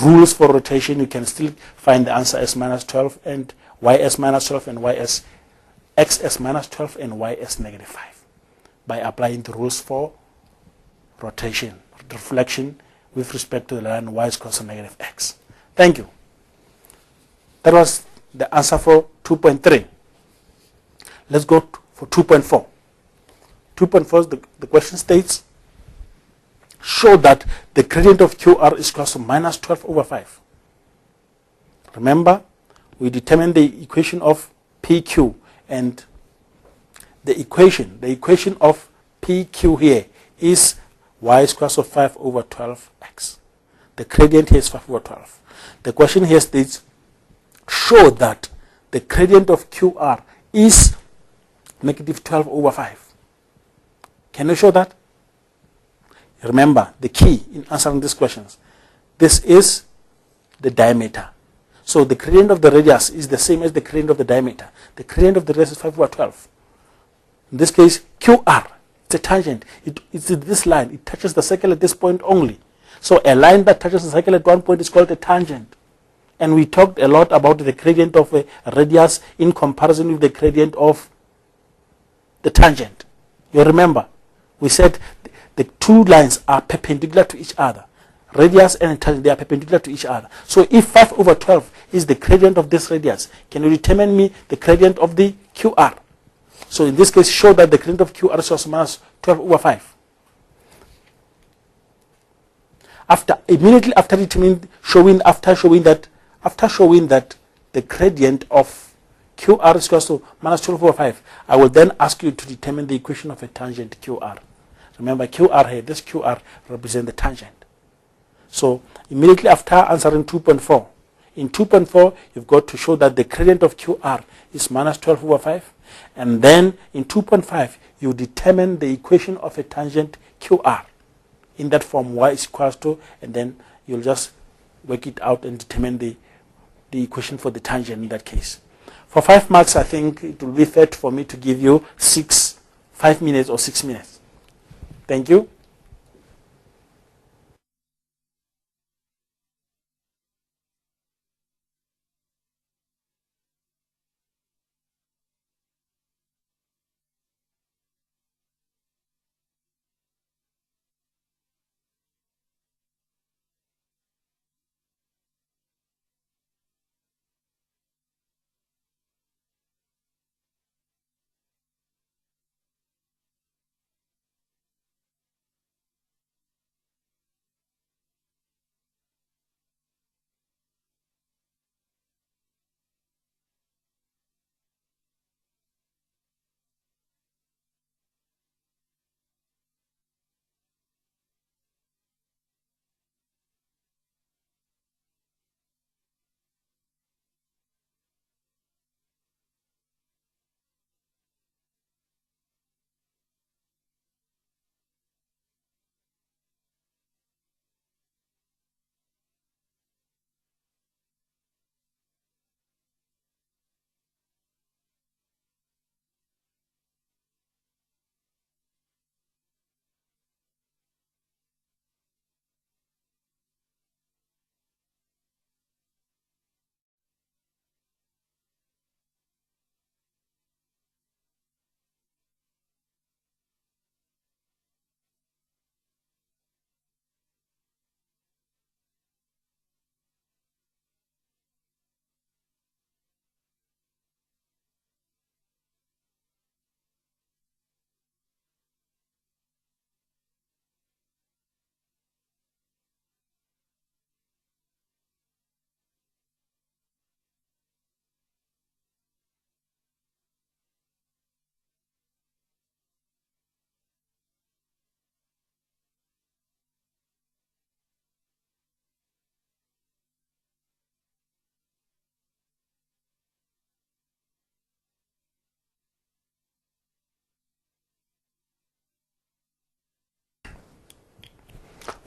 rules for rotation, you can still find the answer as minus 12 and y as minus 12 and y as x as minus 12 and y as negative 5 by applying the rules for rotation, reflection with respect to the line y is equal to negative x. Thank you. That was the answer for 2.3. Let's go for 2.4. 2.4, the question states, show that the gradient of QR is equal to minus 12 over 5. Remember, we determined the equation of PQ, and the equation of PQ here is y is equal to 5 over 12x. The gradient here is 5 over 12. The question here states, show that the gradient of QR is negative 12 over 5. Can you show that? Remember, the key in answering these questions, this is the diameter. So the gradient of the radius is the same as the gradient of the diameter. The gradient of the radius is 5 over 12. In this case, QR, it's a tangent. It's this line. It touches the circle at this point only. So a line that touches the circle at one point is called a tangent. And we talked a lot about the gradient of a radius in comparison with the gradient of the tangent. You remember, we said the two lines are perpendicular to each other. Radius and tangent, they are perpendicular to each other. So if 5 over 12 is the gradient of this radius, can you determine me the gradient of the QR? So in this case, show that the gradient of QR is also minus 12 over 5. Immediately after showing that the gradient of QR is equal to minus 12 over 5, I will then ask you to determine the equation of a tangent QR. Remember, QR here, this QR represents the tangent. So immediately after answering 2.4, in 2.4, you've got to show that the gradient of QR is minus 12 over 5. And then in 2.5, you determine the equation of a tangent QR in that form, y is equals to, and then you'll just work it out and determine the equation for the tangent in that case. For 5 marks, I think it will be fair for me to give you 5 minutes or 6 minutes. Thank you.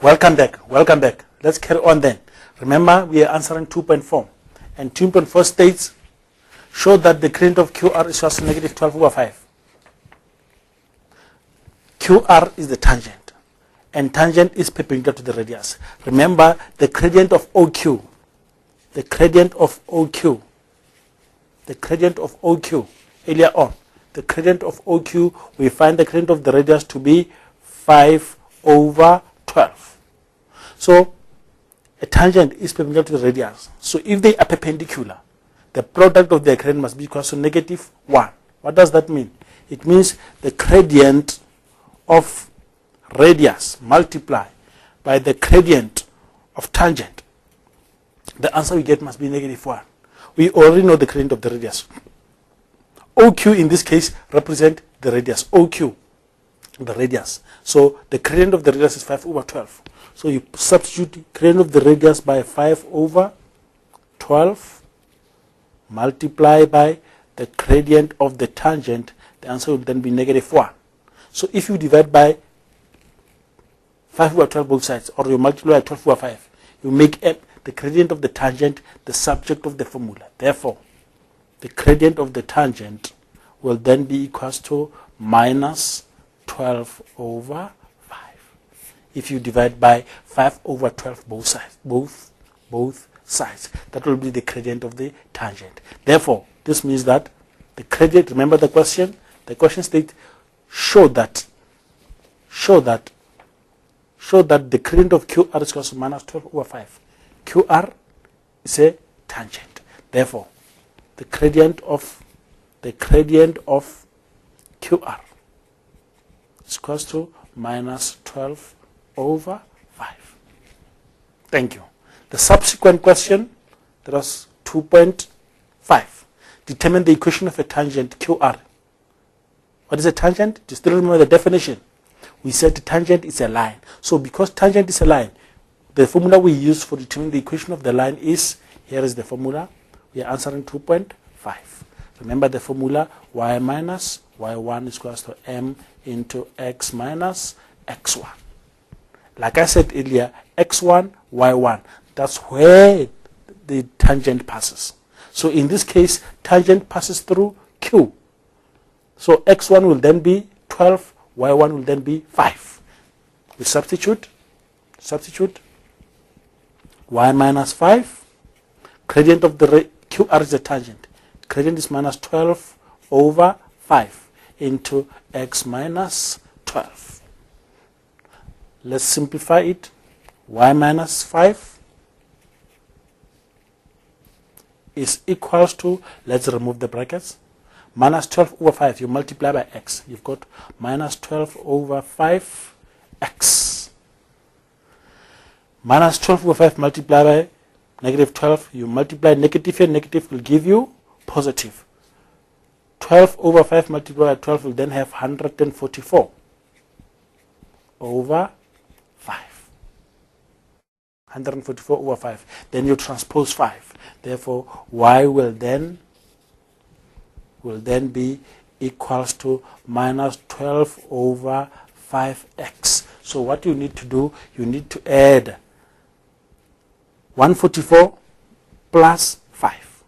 Welcome back. Welcome back. Let's carry on then. Remember, we are answering 2.4. And 2.4 states, show that the gradient of QR is equal to negative 12 over 5. QR is the tangent, and tangent is perpendicular to the radius. Remember, the gradient of OQ, earlier on, the gradient of OQ, we find the gradient of the radius to be 5 over 12. So a tangent is perpendicular to the radius. So if they are perpendicular, the product of their gradient must be equal to negative 1. What does that mean? It means the gradient of radius multiplied by the gradient of tangent. The answer we get must be negative 1. We already know the gradient of the radius. OQ in this case represent the radius. OQ, the radius. So the gradient of the radius is 5 over 12. So you substitute gradient of the radius by 5 over 12 multiply by the gradient of the tangent. The answer will then be negative 1. So if you divide by 5 over 12 both sides, or you multiply by 12 over 5, you make the gradient of the tangent the subject of the formula. Therefore, the gradient of the tangent will then be equals to minus 12 over 5. If you divide by 5 over 12 both sides, that will be the gradient of the tangent. Therefore, this means that the gradient, remember the question states, show that the gradient of QR is equal to minus 12 over 5. QR is a tangent. Therefore, the gradient of QR is equals to minus 12 over 5. Thank you. The subsequent question, that was 2.5. Determine the equation of a tangent QR. What is a tangent? Do you still remember the definition? We said the tangent is a line. So because tangent is a line, the formula we use for determining the equation of the line is, here is the formula. We are answering 2.5. Remember the formula, y minus y1 is equals to m into x minus x1. Like I said earlier, x1, y1, that's where the tangent passes. So in this case, tangent passes through Q. So x1 will then be 12, y1 will then be 5. We substitute y minus 5, gradient of the QR is the tangent. Gradient is minus 12 over 5 into x minus 12. Let's simplify it. Y minus 5 is equals to, let's remove the brackets, minus 12 over 5, you multiply by x. You've got minus 12 over 5 x. Minus 12 over 5 multiplied by negative 12, you multiply negative here, negative will give you positive. 12 over 5 multiplied by 12 will then have 144 over 5. 144 over 5. Then you transpose 5. Therefore, y will then be equals to minus 12 over 5x. So what you need to do, you need to add 144 plus 5.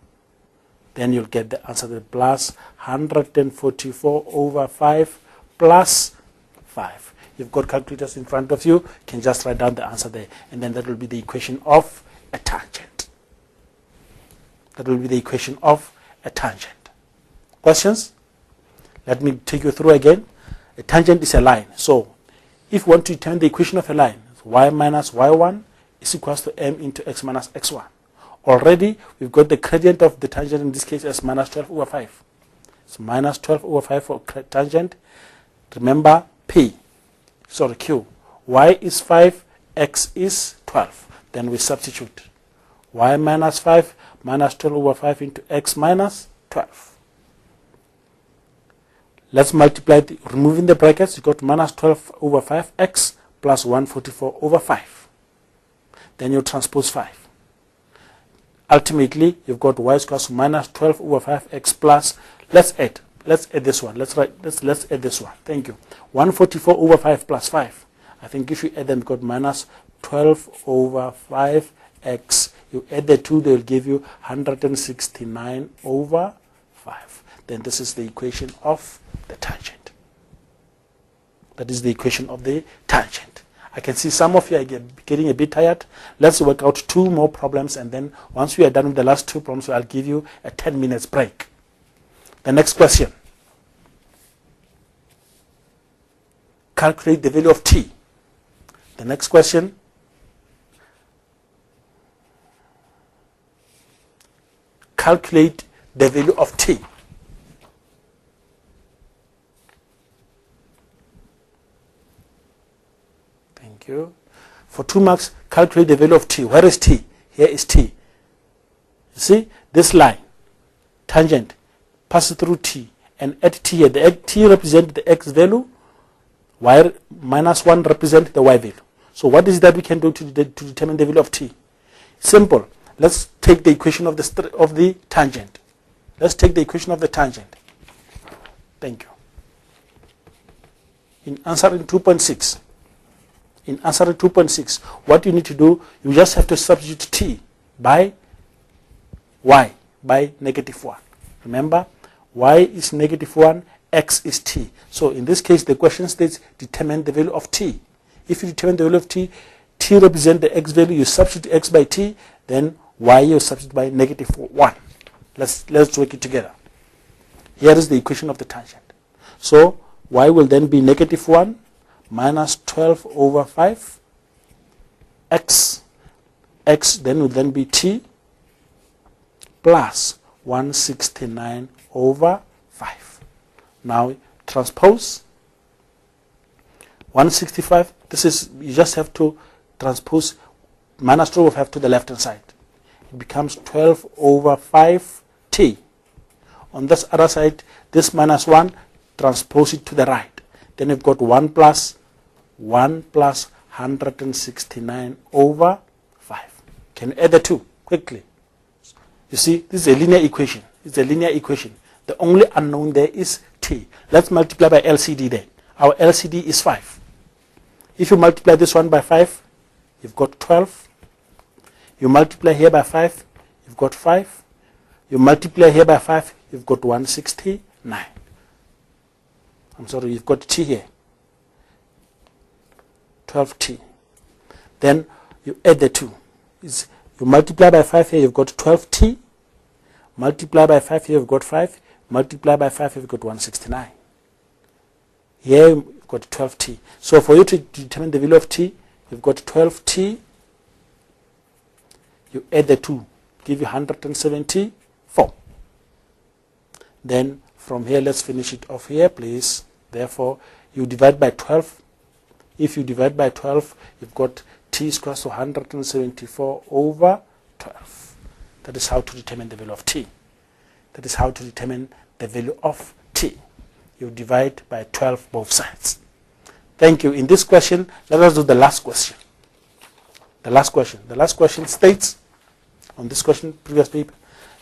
Then you'll get the answer, the plus 144 over 5 plus 5. You've got calculators in front of you. You can just write down the answer there. And then that will be the equation of a tangent. That will be the equation of a tangent. Questions? Let me take you through again. A tangent is a line. So if you want to determine the equation of a line, y minus y1 is equals to m into x minus x1. Already we've got the gradient of the tangent in this case as minus 12 over 5. So minus 12 over 5 for tangent. Remember Q. Y is 5, x is 12. Then we substitute. Y minus 5 minus 12 over 5 into x minus 12. Let's multiply, removing the brackets, you got minus 12 over 5x plus 144 over 5. Then you transpose 5. Ultimately, you've got y is equals to minus 12 over 5x plus, let's add this one. Let's add this one. Thank you. 144 over 5 plus 5. I think if you add them, you got minus 12 over 5x. You add the 2, they will give you 169 over 5. Then this is the equation of the tangent. That is the equation of the tangent. I can see some of you are getting a bit tired. Let's work out 2 more problems, and then once we are done with the last 2 problems, I'll give you a 10 minutes break. The next question. Calculate the value of t. The next question. Calculate the value of t. Thank you. For 2 marks, calculate the value of t. Where is t? Here is t. You see, this line, tangent, passes through t, and at t here, the t represents the x value, y minus 1 represents the y value. So what is that we can do to determine the value of t? Simple. Let's take the equation of the tangent. Let's take the equation of the tangent. Thank you. In answering 2.6, what you need to do, you just have to substitute t by y, by negative 1. Remember, y is negative 1, x is t. So in this case, the question states determine the value of t. If you determine the value of t, t represents the x value, you substitute x by t, then y you substitute by negative 1. Let's work it together. Here is the equation of the tangent. So y will then be negative 1 minus 12 over 5 x then will then be t plus 169 over 5. Now transpose 165. This is, you just have to transpose minus 12 over 5 to the left hand side. It becomes 12 over 5t. On this other side, this minus 1, transpose it to the right. Then you've got 1 plus 169 over 5. Can you add the 2 quickly? You see, this is a linear equation. It's a linear equation. The only unknown there is t. Let's multiply by LCD then. Our LCD is 5. If you multiply this one by 5, you've got 12. You multiply here by 5, you've got 5. You multiply here by 5, you've got 169. I'm sorry, you've got t here. 12t. Then you add the 2. You multiply by 5 here, you've got 12t. Multiply by 5 here, you've got 5. Multiply by 5, you've got 169. Here, you've got 12t. So for you to determine the value of t, you've got 12t. You add the 2, give you 174. Then from here, let's finish it off here, please. Therefore, you divide by 12. If you divide by 12, you've got t is equal to 174 over 12. That is how to determine the value of t. That is how to determine the value of t. You divide by 12 both sides. Thank you. In this question, let us do the last question. The last question. The last question states, on this question, previous paper,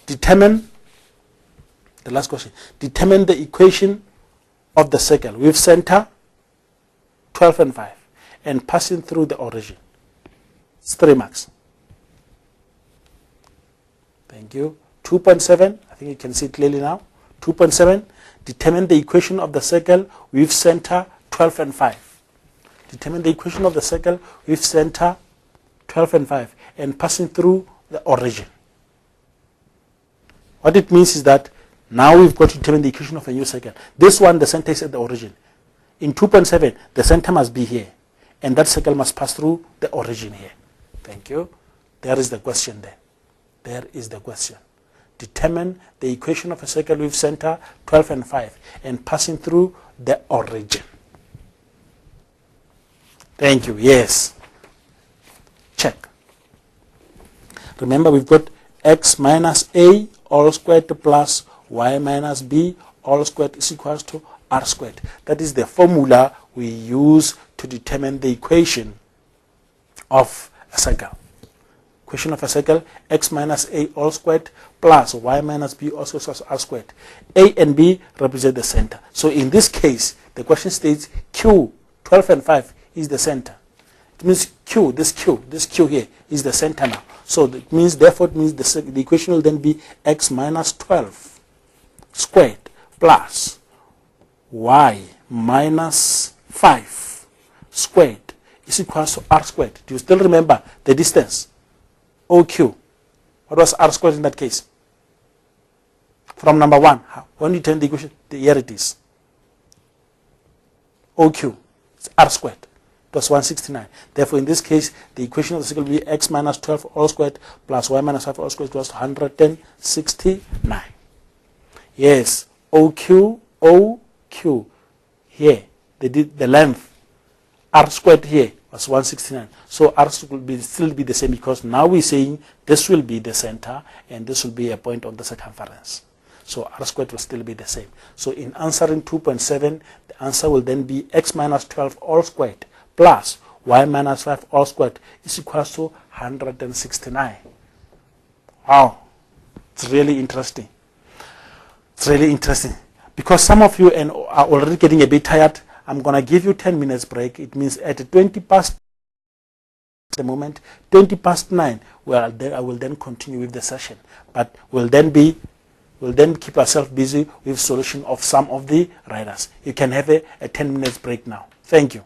determine the equation of the circle with center 12 and 5 and passing through the origin. It's 3 marks. Thank you. 2.7, I think you can see it clearly now. 2.7, determine the equation of the circle with center 12 and 5. Determine the equation of the circle with center 12 and 5 and passing through the origin. What it means is that now we've got to determine the equation of a new circle. This one, the center is at the origin. In 2.7, the center must be here, and that circle must pass through the origin here. Thank you. There is the question there. There is the question. Determine the equation of a circle with center 12 and 5 and passing through the origin. Thank you. Yes. Check. Remember, we've got x minus a all squared plus y minus b all squared is equal to r squared. That is the formula we use to determine the equation of a circle. Equation of a circle, x minus a all squared plus y minus b also equals r squared. A and b represent the center. So in this case, the question states q, 12 and 5 is the center. It means q, this q here is the center now. So it means, therefore, it means the equation will then be x minus 12 squared plus y minus 5 squared is equal to r squared. Do you still remember the distance? OQ. What was r squared in that case? From number 1. When you turn the equation, here it is. OQ. It's r squared. It was 169. Therefore, in this case, the equation of the circle will be x minus 12 all squared plus y minus 5 all squared equals 169. Yes, OQ, OQ. Here, they did the length. R squared here was 169. So R will still be the same because now we're saying this will be the center and this will be a point on the circumference. So R squared will still be the same. So in answering 2.7, the answer will then be x minus 12 all squared plus y minus 5 all squared is equal to 169. Wow, it's really interesting. It's really interesting. Because some of you are already getting a bit tired, I'm going to give you 10 minutes break. It means at 20 past the moment, 20 past 9, well, I will then continue with the session. But we'll then keep ourselves busy with solution of some of the riders. You can have a 10 minutes break now. Thank you.